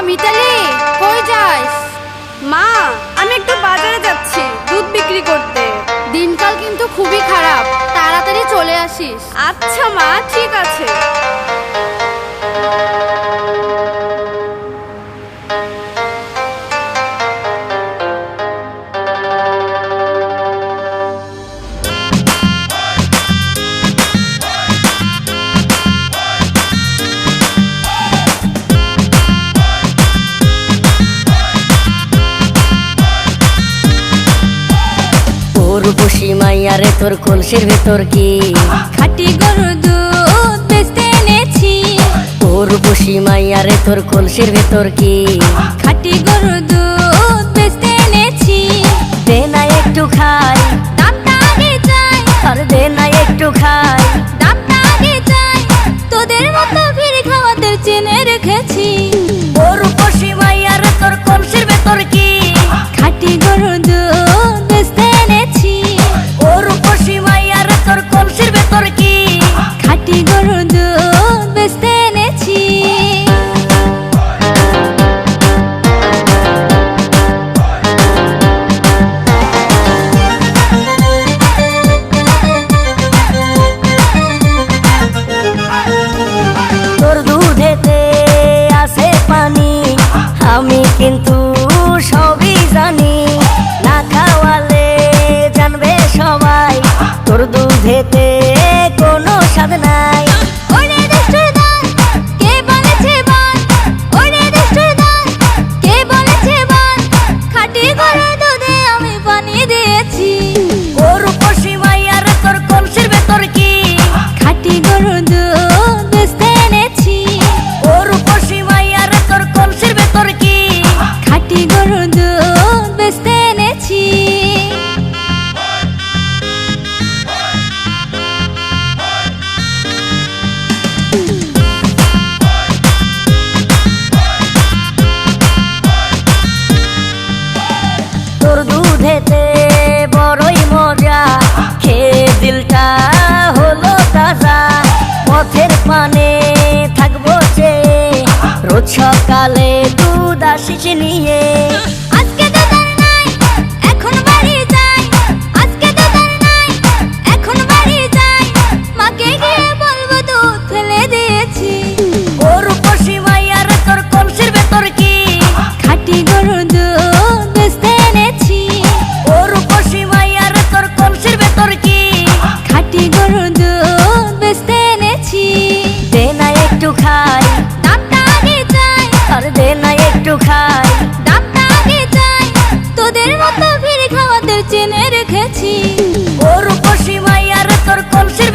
মিতালি, কই যাস? মা, আমি একটু বাজারে যাচ্ছি দুধ বিক্রি করতে। দিনকাল কিন্তু খুবই খারাপ, তাড়াতাড়ি চলে আসিস। আচ্ছা মা, ঠিক আছে। রূপসী মাইয়ারে তোর কলসির ভেতর কি খাঁটি গরুর দুধ বেচতে এনেছি। ও রূপসী মাইয়ারে তোর কলসির ভেতর কি খাঁটি গরুর দুধ বেচতে এনেছি। দে না একটু খাই, দামটা আগে চাই। আর দে না একটু খাই, দামটা আগে চাই। তোদের মতো ভিড় খাওয়াদের চেনে রেখেছি। ও রূপসী মাইয়ারে তোর কলসির ভেতর কি খাঁটি গরুর দুধ বেচতে এনেছি। ও রূপসী মাইয়ারে তোর কলসির ভেতর কি খাঁটি গরুর দুধ বেচতে এনেছি। তোর দুধেতে আছে পানি, আমি কিন্তু সবই জানি। না খাওয়ালে জানবে সবাই তোর দুধেতে কোনো স্বাদ নাই। ওরে দুষ্টুর দল, কে বলেছে বল? ওরে দুষ্টুর দল, কে বলেছে বল? খাঁটি গরুর দুধে আমি পানি দিয়েছি। ও রূপসী মাইয়ারে তোর কলসির ভেতর কি খাঁটি গরুর দুধ বেচতে এনেছি। ও রূপসী মাইয়ারে তোর কলসির ভেতর কি খাঁটি গরুর দুধ বেচতে এনেছি। তোর দুধেতে বড়ই মজা, খেয়ে দিলটা হলো তাজা। পথের পানে থাকবো চেয়ে, রোজ সকালে দুধ আসিস নিয়ে। আজকে দুধ আর নাই, এখন বাড়ি যাই। আজকে দুধ আর নাই, এখন বাড়ি যাই। মাকে গিয়ে বলবো দুধ ফেলে দিয়েছি। ও রূপসী মাইয়ারে তোর কলসির ভেতর কি খাঁটি গরুর দুধ বেচতে এনেছি। ও রূপসী মাইয়ারে তোর কলসির ভেতর কি খাঁটি গরুর দুধ বেচতে এনেছি। দে না একটু খাই, দামটা আগে চাই। আর দে না একটু খাই, দামটা আগে চাই। তোদের মতো ভিড় খাওয়াদের চেনে রেখেছি। ও রূপসী মাইয়ারে তোর কলসির